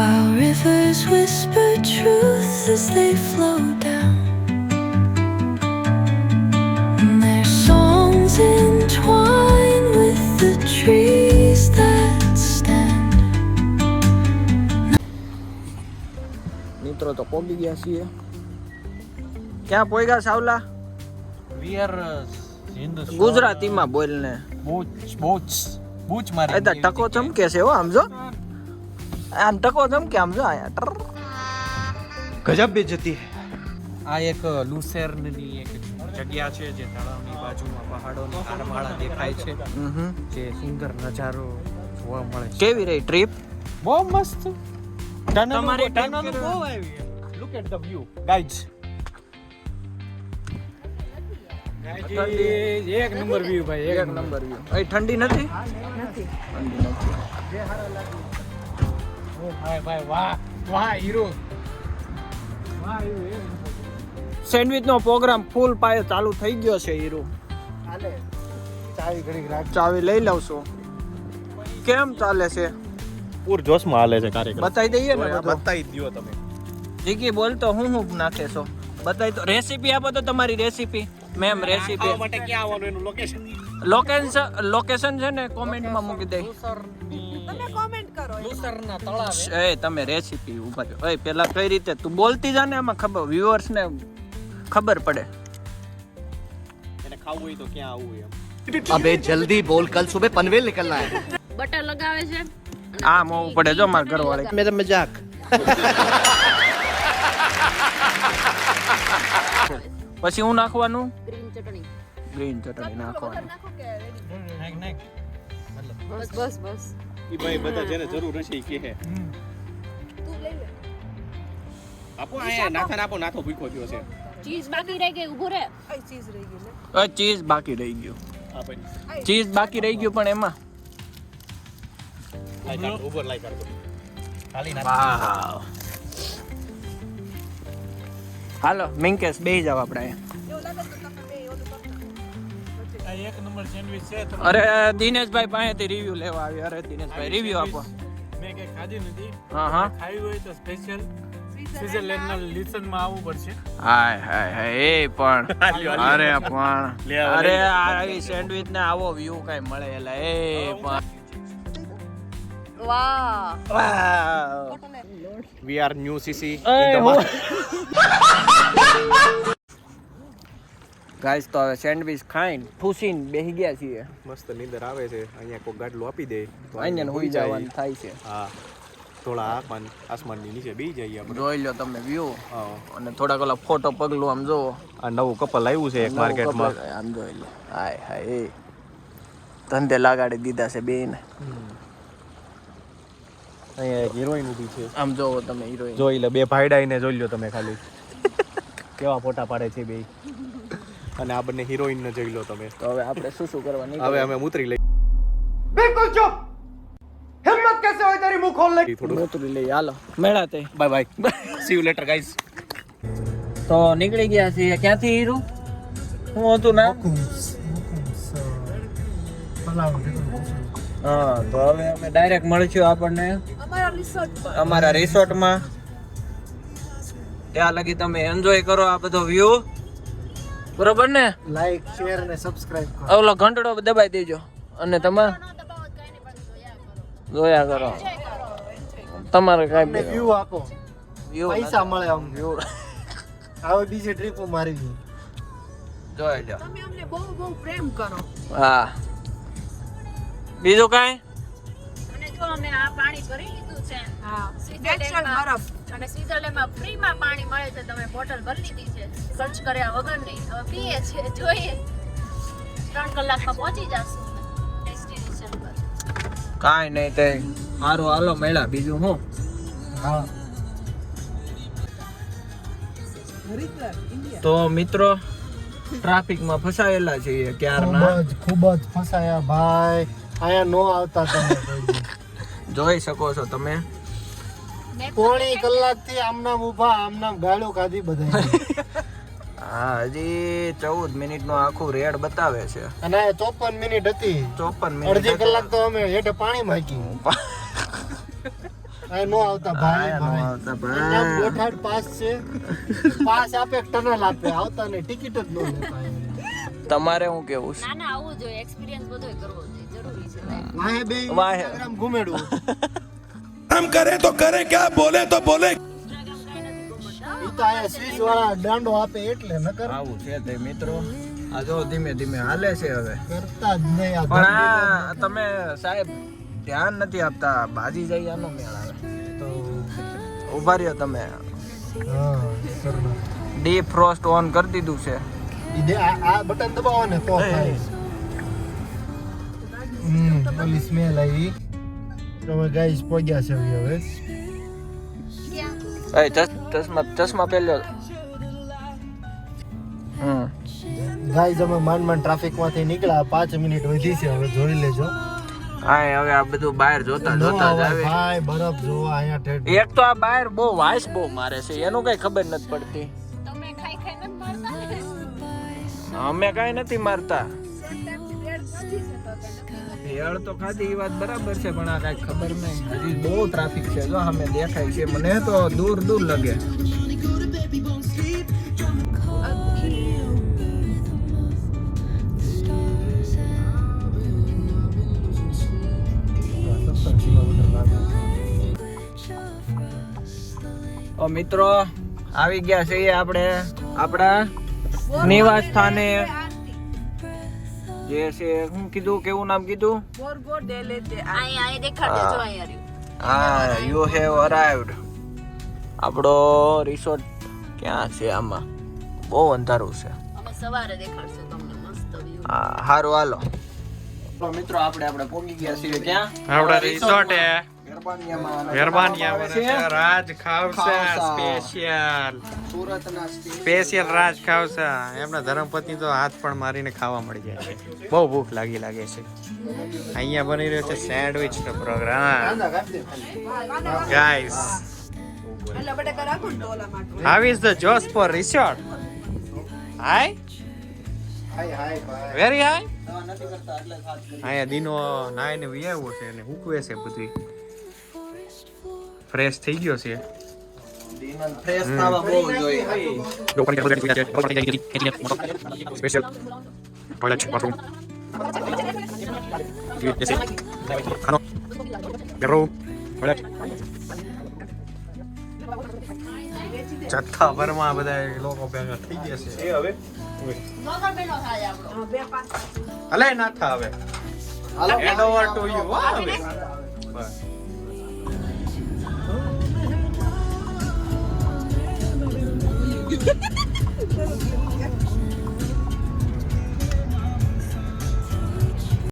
while rivers whisper truth as they flow down. And their songs entwine with the trees that stand. મિત્રો તો પોગી ગયા છીએ. ક્યાં પોગ્યા Savla? We are in the ગુજરાતીમાં બોલ ને. બૂચ મારી. એ તો ટકો ચમકે છે હો આમ જો. આમ ટકો ચમકે આમ જો આયા. ગજબ બેજતી. આ એક લુસેર્નની એક જગ્યા છે જે તળાવની બાજુમાં પહાડોની આરમાળા દેખાય છે. જે સુંદર નજારો જોવા મળે છે. કેવી રહી ટ્રીપ? બહુ મસ્ત. તમારી ટનલ બહુ આવી. Look at the view, guys. એક નંબર વ્યૂ ભાઈ, એક નંબર વ્યૂ. અહીં ઠંડી નથી? નથી. ઠંડી નથી. ઓ ભાઈ ભાઈ વાહ વાહ હીરો. વાહ હીરો. સેન્ડવિચ નો પ્રોગ્રામ ફૂલ પાયો ચાલુ થઈ ગયો છે હીરો. હાલે ચાવી ઘડી રાખ. ચાવી લઈ લવશો. કેમ ચાલે છે? પૂર જોશમાં હાલે છે કાર્યક્રમ. બતાવી દઈએ ને બધું. બતાવી દયો તમે. જીગી બોલ તો હું નાખે છો? બતાવી તો રેસીપી આપો તો તમારી રેસીપી. મેમ રેસીપી માટે ક્યાં આવવાનું એનું લોકેશન? લોકેશન છે ને કોમેન્ટમાં મૂકી દે. તમે કોમેન્ટ કરો. લુસરના તળાવે. એ તમે રેસીપી ઉભા રહ્યો. એ પેલા કઈ રીતે તું બોલતી જા ને એમાં ખબર વ્યુઅર્સ ને ખબર પડે. એને ખાવું હોય તો ક્યાં આવવું એમ. अबे जल्दी बोल कल सुबह पनवेल निकलना है બટર લગાવે છે. આ મોવું પડે જો માર ઘરવાળી. मेरा मजाक પછી હું નાખવાનું ગ્રીન ચટણી. ગ્રીન ચટણી નાખવાની. નાખ નાખ. બસ બસ બસ. ઈ ભાઈ બધા જેને જરૂર હશે ઈ કહે. તું લઈ લે. આપો આયા નાથા આપો નાથો ભૂખો થયો છે. ચીઝ બાકી રહી ગઈ, ઊભો રે. આ ચીઝ રહી ગઈ ને. ચીઝ બાકી રહી ગયું. આ ભાઈ ચીઝ બાકી રહી ગયું પણ એમાં આ કાઢ ઉપર લાઈ કાઢ. ખાલી નાખ. વાવ. હાલો મિંકેશ બેહી જાવ આપણે અહીંયા. એવું લાગે તો તમે બે ઓલું કરો. આ એક નંબર સેન્ડવિચ છે. અરે દિનેશભાઈ પાસેથી રિવ્યુ લેવા આવી. અરે દિનેશભાઈ રિવ્યુ આપો. મેં કે ખાધી નથી. હા હા. ખાવી હોય તો સ્પેશિયલ સ્વિટ્ઝરલેન્ડના લિસનમાં આવવું પડશે. હાય હાય હાય એ પણ અરે પણ અરે આ સેન્ડવિચ ને આવો વ્યૂ કઈ મળે એલા એ પણ વાહ. વાવ. We are new CC guys તો હવે સેન્ડવિચ ખાઈને ઠૂસીને બેહી ગયા છીએ. મસ્ત નીંદર આવે છે. અહીંયા કોઈ ગાડલું આપી દે તો અહીંયા હોઈ જવાનું થાય છે. હા થોડા આસમાનની નીચે બેસી જઈએ આપણે. જોઈ લો તમે વ્યૂ હા અને થોડાક ઓલા ફોટો પગલું આમ જોવો. આ નવું કપલ આવ્યું છે એક માર્કેટમાં. આમ જોઈ લો. હાય હાય એ ધંધે લગાડી દીધા છે બેને. અહીંયા એક હિરોઈન ઊભી છે. આમ જોવો તમે હિરોઈન. જોઈ લે બે ભાઈડાઈને જોઈ લો તમે ખાલી કેવા ફોટા પાડે છે બે. અને આ બંને હિરોઈનને જોઈ લો તમે. તો હવે આપણે શું શું કરવાની? હવે અમે ઉતરી લઈ. बिल्कुल चुप हिम्मत कैसे हुई तेरी मुंह खोलने થોડું ઉતરી લઈ હાલો મેળા તે. Bye bye. C you letter guys. તો નીકળી ગયા છીએ. ક્યાંથી હીરો? હું હતું ના? હા તો હવે અમે ડાયરેક્ટ મળીશું આપણને અમારા રિસોર્ટ પર. અમારા રિસોર્ટમાં. ત્યાં લગી તમે એન્જોય કરો આ બધો વ્યૂ. બરોબર ને? लाइक शेयर ने सब्सक्राइब करो ઓલો ઘંટડો દબાઈ દેજો અને તમે જોયા કરો. તમારે કાંઈ व्यू आपो વ્યૂ પૈસા મળે આમ વ્યૂ આવે બીજી ટ્રીપ મારી ગઈ જોઈ લો. તમે અમને બહુ બહુ પ્રેમ કરો. હા બીજું કાંઈ? અને જો અમે આ પાણી ભરી લીધું છે. હા. સ્વિટ્ઝરલેન્ડમાં બરફ. અને સ્વિટ્ઝરલેન્ડમાં ફ્રીમાં પાણી મળે છે. તમે બોટલ ભરી લીધી છે ખર્ચ કર્યા વગર નહીં. હવે પીએ છે જોઈએ 3 કલાકમાં પહોંચી જશું ડેસ્ટિનેશન પર. કાંઈ નહીં તે સારું હાલો મેળા. બીજું હું હા તો મિત્રો ટ્રાફિકમાં ફસાયેલા છીએ ક્યારના. ખૂબ જ ફસાયા ભાઈ આયા નો આવતા તમે કોઈ દી. જોઈ શકો છો તમે. પોણી કલાકથી આમનામ ઊભા આમનામ ગાળો કાઢી બધા. હા હજી 14 મિનિટનો આખું રેડ બતાવે છે. અને આ 54 મિનિટ હતી. 54 મિનિટ. અડધી કલાક તો અમે હેઠે પાણી માકી. આ નો આવતા ભાઈ આયા નો ભાઈ આવતા નામ ભાઈ. ગોઠાડ પાસ છે પાસ આપે ટનલ આપે આવતા ને ટિકિટ જ નો લેતા તમારે હું કેવું છે? ના ના આવું જોઈએ એક્સપિરિયન્સ બધોય કરવો જોઈએ જરૂરી છે વાહે બે વાહે. Instagram ઘુમેડવું हम करे तो करे क्या બોલે તો બોલે ઈ તો આયા સ્વિસ વાળા દાંડો આપે એટલે નકર આવું છે તે મિત્રો. આ જો ધીમે ધીમે હાલે છે હવે. કરતા જ નહીં આ પણ ધંધો આ તમે સાહેબ ધ્યાન નથી આપતા, બાજી જાય આનો મેળ આવે. તો ઉભા રહ્યો તમે. હા કરના ડીફ્રોસ્ટ ઓન કરી દીધું છે. ઈ દે આ બટન દબાવો ને તો થાય ઓલી સ્મેલ આવી તમે ગાઈસ પહોંચ્યા છે હવે એ ચશ્મા પહેર્યો. ગાઈસ અમે માંડ ટ્રાફિક માંથી નીકળ્યા 5 મિનિટ વધી છે હવે જોઈ લેજો હા હવે આ બધું બહાર જોતા જોતા જ આવે. ભાઈ બરફ જોવા અહીંયા ઠેઠ એક તો આ બહાર બહુ વાઇસ બહુ મારે છે, એનું કઈ ખબર નથી પડતી. તમે ખાઈ ખાઈ નથી મારતા ને અમે કઈ નથી મારતા. શોર્ટ ટાઈમ થી બ્રેડ નથી છે તો ભેળ તો ખાધી એ વાત બરાબર છે, પણ આ કઈ ખબર નહીં. હજી બહુ ટ્રાફિક છે, જો અમે દેખાય છે મને તો દૂર દૂર લગે. ઓ મિત્રો આવી ગયા છીએ આપણે આપણા નિવાસ સ્થાને, જે છે શું કીધું, કેવું નામ કીધું? અહીંયા દેખાડજો જો અહીંયા રહ્યું હા, યુ હેવ અરાઇવડ. આપણો રિસોર્ટ ક્યાં છે? આમાં બહુ અંધારું છે. અમે સવારે દેખાડશું તમને મસ્ત વ્યૂ હા હારું હાલો. તો મિત્રો આપણે પહોંચી ગયા છીએ ક્યાં? આપણા રિસોર્ટ હે ગરબાનિયામાં. ગરબાનિયા આવે છે. રાજ ખાવસા ખાવસા. સ્પેશિયલ સુરતના સ્પેશિયલ રાજ ખાવસા. એમના ધર્મપત્ની તો હાથ પણ મારીને ખાવા મળી જાય છે. બહુ ભૂખ લાગે છે. અહીંયા બની રહ્યો છે સેન્ડવિચ નો programme. Guys, how is the josh for resort? Hi, hi hi ભાઈ વેરી હાય. અહીંયા દીનો નાઈને વિયાવો છે અને હુકવે છે, બધું ફ્રેશ થઈ ગયો છે. ફ્રેશ થવા બહુ જોઈએ. સ્પેશિયલ ટોયલેટ બાથરૂમ ખાનો બેડરૂમ ટોયલેટ જથ્થા ભરમાં બધા લોકો ભેગા થઈ ગયા છે. એ હવે નોકર બેનો થાય આપણો હલે ના થા હવે હેન્ડ ઓવર ટુ યુ. હવે બસ